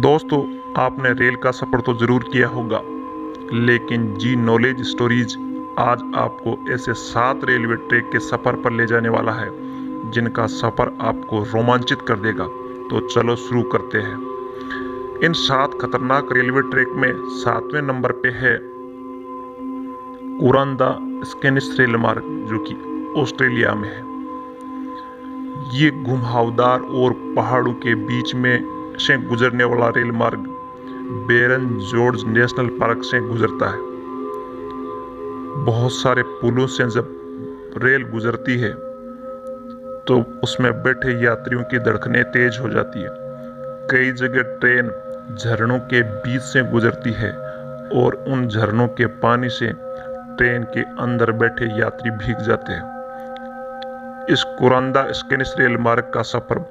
दोस्तों, आपने रेल का सफ़र तो ज़रूर किया होगा, लेकिन जी नॉलेज स्टोरीज आज आपको ऐसे 7 रेलवे ट्रैक के सफ़र पर ले जाने वाला है जिनका सफ़र आपको रोमांचित कर देगा। तो चलो शुरू करते हैं। इन 7 खतरनाक रेलवे ट्रैक में 7वें नंबर पे है कुरांदा स्केनिस रेल मार्ग, जो कि ऑस्ट्रेलिया में है। ये घुमावदार और पहाड़ों के बीच में से गुजरने वाला रेल मार्ग बेरन जॉर्ज नेशनल पार्क से गुजरता है। बहुत सारे पुलों से जब रेल गुजरती है तो उसमें बैठे यात्रियों की धड़कनें तेज हो जाती है। कई जगह ट्रेन झरनों के बीच से गुजरती है और उन झरनों के पानी से ट्रेन के अंदर बैठे यात्री भीग जाते हैं। इस कुरांदा स्केनिस रेल मार्ग का सफर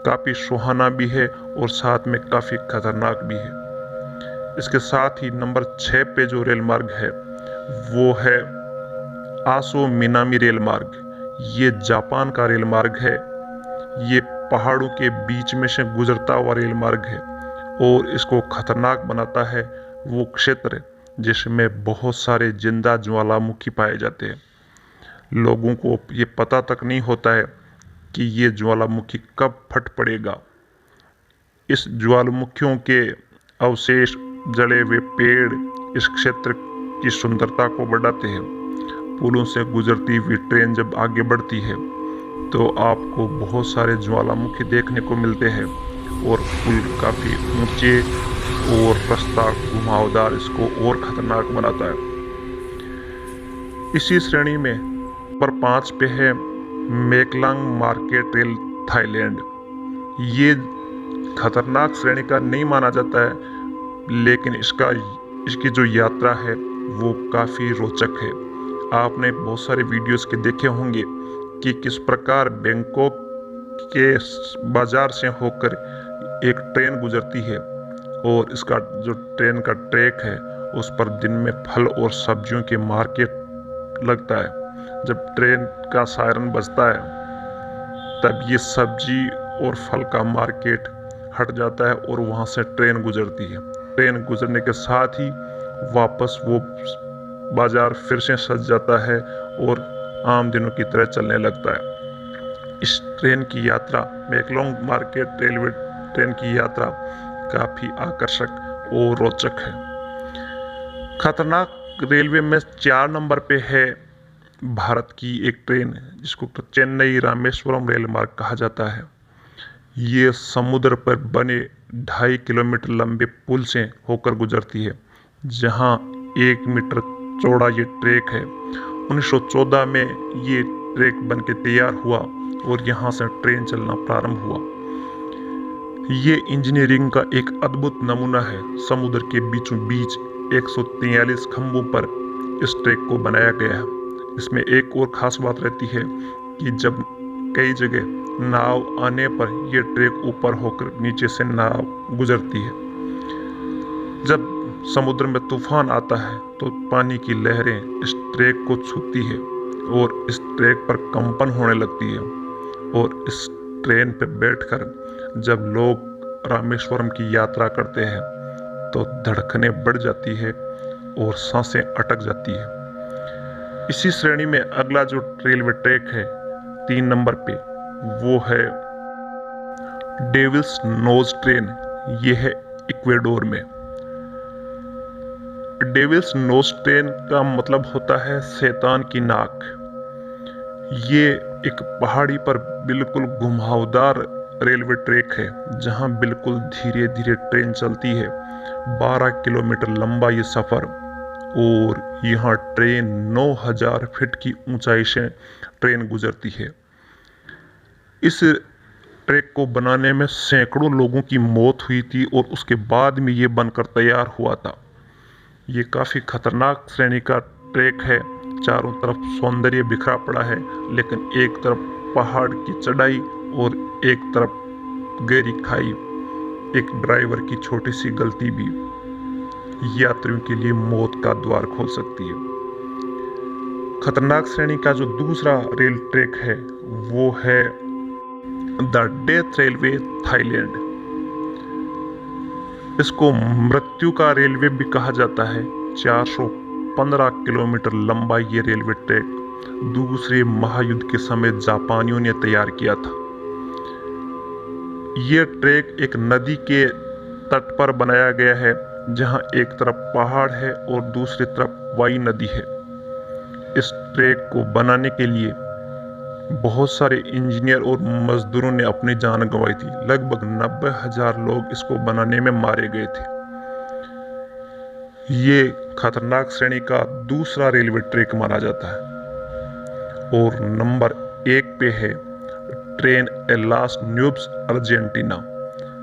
काफी सुहाना भी है और साथ में काफी खतरनाक भी है। इसके साथ ही नंबर 6 पे जो रेल मार्ग है वो है आसो मिनामी रेल मार्ग। ये जापान का रेल मार्ग है। ये पहाड़ों के बीच में से गुजरता हुआ रेल मार्ग है और इसको खतरनाक बनाता है वो क्षेत्र जिसमें बहुत सारे जिंदा ज्वालामुखी पाए जाते हैं। लोगों को ये पता तक नहीं होता है कि ये ज्वालामुखी कब फट पड़ेगा। इस ज्वालामुखियों के अवशेष, जले हुए पेड़ इस क्षेत्र की सुंदरता को बढ़ाते हैं। पुलों से गुजरती हुई ट्रेन जब आगे बढ़ती है तो आपको बहुत सारे ज्वालामुखी देखने को मिलते हैं और पुल काफ़ी ऊंचे और रास्ता घुमावदार इसको और खतरनाक बनाता है। इसी श्रेणी में नंबर 5 पे है मेकलांग मार्केट रेल थाईलैंड। ये खतरनाक श्रेणी का नहीं माना जाता है, लेकिन इसकी जो यात्रा है वो काफ़ी रोचक है। आपने बहुत सारे वीडियोस के देखे होंगे कि किस प्रकार बैंकॉक के बाजार से होकर एक ट्रेन गुजरती है और इसका जो ट्रेन का ट्रैक है उस पर दिन में फल और सब्जियों के मार्केट लगता है। जब ट्रेन का सायरन बजता है तब ये सब्जी और फल का मार्केट हट जाता है और वहाँ से ट्रेन गुजरती है। ट्रेन गुजरने के साथ ही वापस वो बाजार फिर से सज जाता है और आम दिनों की तरह चलने लगता है। इस ट्रेन की यात्रा, मेकलोंग मार्केट रेलवे ट्रेन की यात्रा काफ़ी आकर्षक और रोचक है। खतरनाक रेलवे में 4 नंबर पे है भारत की एक ट्रेन जिसको चेन्नई रामेश्वरम रेल मार्ग कहा जाता है। ये समुद्र पर बने 2.5 किलोमीटर लंबे पुल से होकर गुजरती है, जहां 1 मीटर चौड़ा ये ट्रैक है। 1914 में ये ट्रैक बन के तैयार हुआ और यहाँ से ट्रेन चलना प्रारंभ हुआ। ये इंजीनियरिंग का एक अद्भुत नमूना है। समुद्र के बीचों बीच 143 खंभों पर इस ट्रैक को बनाया गया है। इसमें एक और खास बात रहती है कि जब कई जगह नाव आने पर यह ट्रैक ऊपर होकर नीचे से नाव गुजरती है। जब समुद्र में तूफान आता है तो पानी की लहरें इस ट्रैक को छूती है और इस ट्रैक पर कंपन होने लगती है। और इस ट्रेन पर बैठकर जब लोग रामेश्वरम की यात्रा करते हैं तो धड़कनें बढ़ जाती है और सांसें अटक जाती है। इसी श्रेणी में अगला जो रेलवे ट्रैक है 3 नंबर पे वो है डेविल्स नोज ट्रेन। ये है इक्वेडोर में। डेविल्स नोज ट्रेन का मतलब होता है शैतान की नाक। ये एक पहाड़ी पर बिल्कुल घुमावदार रेलवे ट्रैक है जहां बिल्कुल धीरे धीरे ट्रेन चलती है। 12 किलोमीटर लंबा ये सफ़र और यहाँ ट्रेन 9000 फीट की ऊंचाई से ट्रेन गुजरती है। इस ट्रैक को बनाने में सैकड़ों लोगों की मौत हुई थी और उसके बाद में ये बनकर तैयार हुआ था। ये काफ़ी खतरनाक श्रेणी का ट्रैक है। चारों तरफ सौंदर्य बिखरा पड़ा है, लेकिन एक तरफ पहाड़ की चढ़ाई और एक तरफ गहरी खाई। एक ड्राइवर की छोटी सी गलती भी यात्रियों के लिए मौत का द्वार खोल सकती है। खतरनाक श्रेणी का जो दूसरा रेल ट्रैक है वो है द डेथ रेलवे थाईलैंड। इसको मृत्यु का रेलवे भी कहा जाता है। 415 किलोमीटर लंबा ये रेलवे ट्रैक दूसरे महायुद्ध के समय जापानियों ने तैयार किया था। ये ट्रैक एक नदी के तट पर बनाया गया है, जहां एक तरफ पहाड़ है और दूसरी तरफ वाई नदी है। इस ट्रैक को बनाने के लिए बहुत सारे इंजीनियर और मजदूरों ने अपनी जान गंवाई थी। लगभग 90,000 लोग इसको बनाने में मारे गए थे। ये खतरनाक श्रेणी का दूसरा रेलवे ट्रैक माना जाता है। और नंबर 1 पे है ट्रेन एलास न्यूब्स अर्जेंटीना।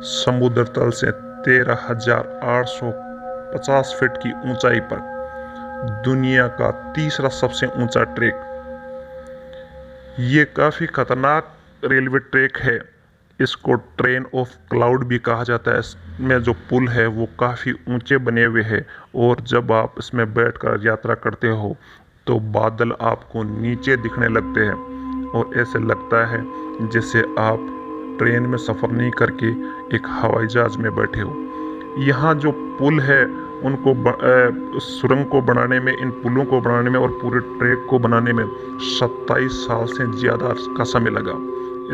समुद्र तल से 13,850 फीट की ऊंचाई पर दुनिया का तीसरा सबसे ऊंचा ट्रैक। ये काफ़ी खतरनाक रेलवे ट्रैक है। इसको ट्रेन ऑफ क्लाउड भी कहा जाता है। इसमें जो पुल है वो काफ़ी ऊंचे बने हुए हैं और जब आप इसमें बैठकर यात्रा करते हो तो बादल आपको नीचे दिखने लगते हैं और ऐसे लगता है जैसे आप ट्रेन में सफ़र नहीं करके एक हवाई जहाज में बैठे हो। यहाँ जो पुल है उनको सुरंग को बनाने में, इन पुलों को बनाने में और पूरे ट्रैक को बनाने में 27 साल से ज़्यादा का समय लगा।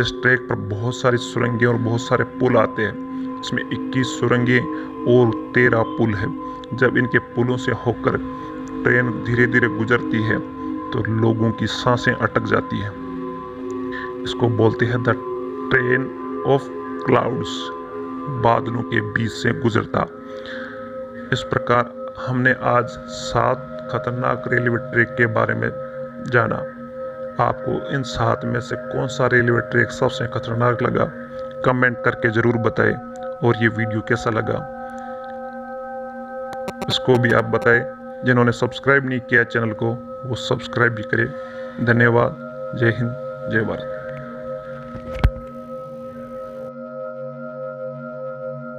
इस ट्रैक पर बहुत सारी सुरंगें और बहुत सारे पुल आते हैं। इसमें 21 सुरंगें और 13 पुल है। जब इनके पुलों से होकर ट्रेन धीरे धीरे गुजरती है तो लोगों की सांसें अटक जाती हैं। इसको बोलते हैं द ट्रेन ऑफ क्लाउड्स, बादलों के बीच से गुजरता। इस प्रकार हमने आज 7 खतरनाक रेलवे ट्रैक के बारे में जाना। आपको इन 7 में से कौन सा रेलवे ट्रैक सबसे खतरनाक लगा, कमेंट करके ज़रूर बताएं। और ये वीडियो कैसा लगा इसको भी आप बताएं। जिन्होंने सब्सक्राइब नहीं किया चैनल को वो सब्सक्राइब भी करें। धन्यवाद। जय हिंद, जय भारत।